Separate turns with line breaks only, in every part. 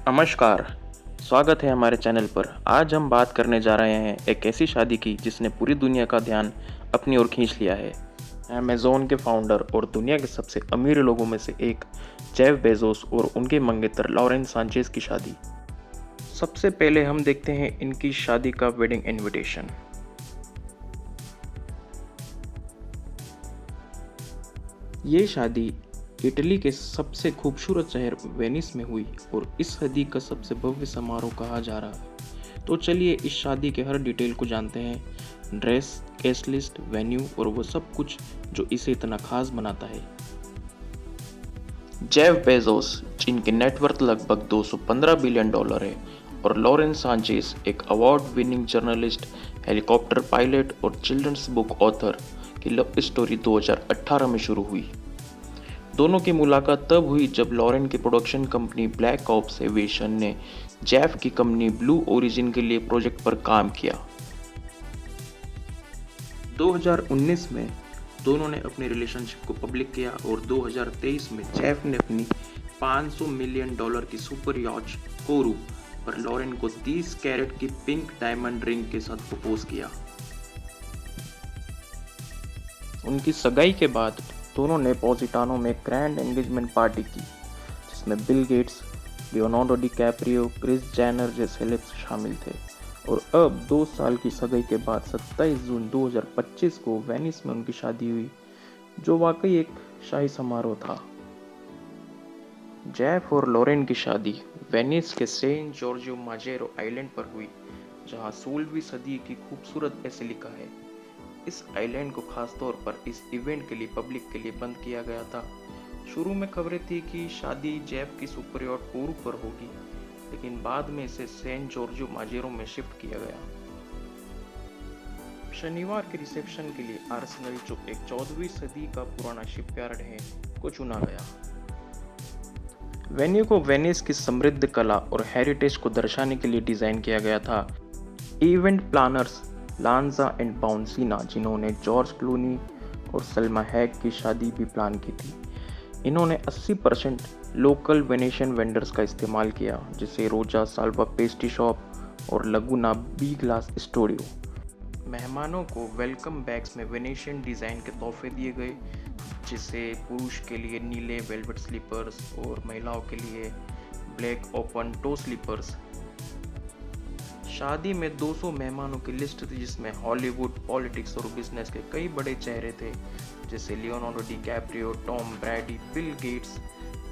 नमस्कार, स्वागत है हमारे चैनल पर। आज हम बात करने जा रहे हैं एक ऐसी शादी की जिसने पूरी दुनिया का ध्यान अपनी ओर खींच लिया है। अमेज़न के फाउंडर और दुनिया के सबसे अमीर लोगों में से एक जेफ बेजोस और उनके मंगेतर लॉरेन सांचेज़ की शादी। सबसे पहले हम देखते हैं इनकी शादी का वेडिंग इनविटेशन। ये शादी इटली के सबसे खूबसूरत शहर वेनिस में हुई और इस सदी का सबसे भव्य समारोह कहा जा रहा है। तो चलिए इस शादी के हर डिटेल को जानते हैं। ड्रेस, गेस्ट लिस्ट, वेन्यू और वो सब कुछ जो इसे इतना खास बनाता है। जेफ बेजोस, जिनकी नेटवर्थ लगभग $215 बिलियन है, और लॉरेन सांचेज, एक award winning journalist, helicopter pilot और चिल्ड्रंस बुक ऑथर की लव स्टोरी 2018 में शुरू हुई। दोनों की मुलाकात तब हुई जब लॉरेन की production company black ops aviation ने जेफ की कंपनी ब्लू ओरिजिन के लिए प्रोजेक्ट पर काम किया। 2019 में दोनों ने अपनी रिलेशनशिप को पब्लिक किया और 2023 में जेफ ने अपनी $500 मिलियन की सुपर यॉच कोरू पर लॉरेन को 30 कैरेट की पिंक डायमंड रिंग के साथ प्रपोज किया। उनकी सगाई के बाद दोनों ने पोजिटानो में ग्रैंड एंगेजमेंट पार्टी की, जिसमें Bill Gates, Leonardo DiCaprio, Kris Jenner जैसे सेलेब्स शामिल थे। और अब 2 साल की सगाई के बाद 27 जून 2025 को वेनिस में उनकी शादी हुई, जो वाकई एक शाही समारोह था। जेफ और लॉरेन की शादी वेनिस के सेंट जॉर्जियो माजेरो आइलैंड पर हुई, जहां 16वीं सदी की खूबसूरत बेसिलिका है। इस आइलैंड को खासतौर पर इस इवेंट के लिए पब्लिक के लिए बंद किया गया था। शुरू में खबरें थी कि शादी जेफ की सुपर यॉट कोरू पर होगी, लेकिन बाद में इसे सेंट जॉर्जियो माजेरो में शिफ्ट किया गया। शनिवार के रिसेप्शन के लिए आर्सेनल, जो एक 14वीं सदी का पुराना शिपयार्ड है, को चुना गया। वेन्यू को वेनिस की समृद्ध कला और हेरिटेज को दर्शाने के लिए डिजाइन किया गया था। इवेंट प्लानर्स लांजा एंड बाउंसीना, जिन्होंने जॉर्ज क्लूनी और सल्मा हैक की शादी भी प्लान की थी, इन्होंने 80% लोकल वेनेशियन वेंडर्स का इस्तेमाल किया, जैसे रोजा साल्वा पेस्ट्री शॉप और लगुना बी ग्लास स्टूडियो। मेहमानों को वेलकम बैग्स में वेनेशियन डिज़ाइन के तोहफे दिए गए, जिसे पुरुष के लिए नीले वेलवेट स्लीपर्स और महिलाओं के लिए ब्लैक ओपन टो स्लीपर्स। शादी में 200 मेहमानों की लिस्ट थी, जिसमें हॉलीवुड, पॉलिटिक्स और बिजनेस के कई बड़े चेहरे थे, जैसे Leonardo DiCaprio, Tom Brady, Bill Gates,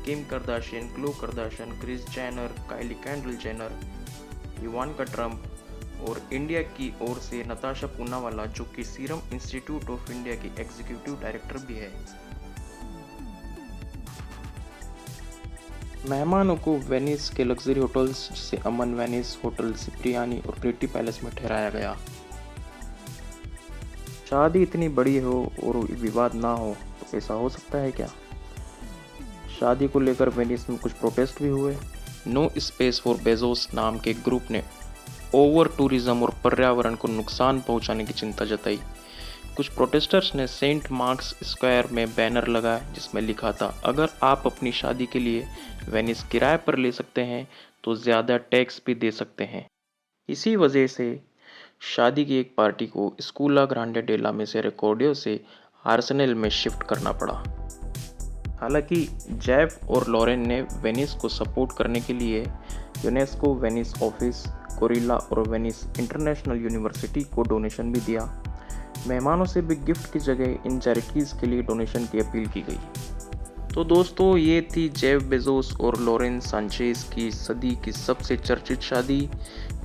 Kim Kardashian, Chloe Kardashian, Kris Jenner, Kylie Kendall Jenner, Ivanka Trump और इंडिया की ओर से नताशा पूनावाला, जो कि सीरम इंस्टीट्यूट ऑफ इंडिया की एग्जीक्यूटिव डायरेक्टर भी है। मेहमानों को वेनिस के लग्जरी होटल्स जैसे अमन वेनिस होटल, सिप्रियानी और प्रिटी पैलेस में ठहराया गया। शादी इतनी बड़ी हो और विवाद ना हो तो ऐसा हो सकता है क्या? शादी को लेकर वेनिस में कुछ प्रोटेस्ट भी हुए। नो स्पेस फॉर बेजोस नाम के ग्रुप ने ओवर टूरिज्म और पर्यावरण को नुकसान पहुंचाने की चिंता जताई। कुछ प्रोटेस्टर्स ने सेंट मार्क्स स्क्वायर में बैनर लगाया, जिसमें लिखा था, अगर आप अपनी शादी के लिए वेनिस किराए पर ले सकते हैं तो ज़्यादा टैक्स भी दे सकते हैं। इसी वजह से शादी की एक पार्टी को स्कूला ग्रांडे डेला में से रिकॉर्डियो से आर्सेनल में शिफ्ट करना पड़ा। हालांकि जेफ और लॉरेन ने वेनिस को सपोर्ट करने के लिए यूनेस्को वेनिस ऑफिस, कोरिल्ला और वेनिस इंटरनेशनल यूनिवर्सिटी को डोनेशन भी दिया। मेहमानों से भी गिफ्ट की जगह इन चैरिटीज़ के लिए डोनेशन की अपील की गई। तो दोस्तों, ये थी जेफ बेजोस और लॉरेन सांचेज की सदी की सबसे चर्चित शादी।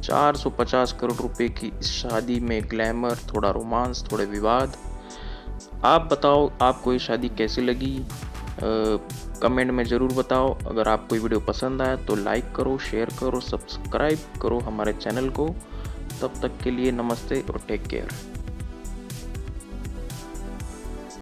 450 करोड़ रुपए की इस शादी में ग्लैमर, थोड़ा रोमांस, थोड़े विवाद। आप बताओ, आपको ये शादी कैसी लगी? कमेंट में ज़रूर बताओ। अगर आपको ये वीडियो पसंद आया तो लाइक करो, शेयर करो, सब्सक्राइब करो हमारे चैनल को। तब तक के लिए नमस्ते और टेक केयर।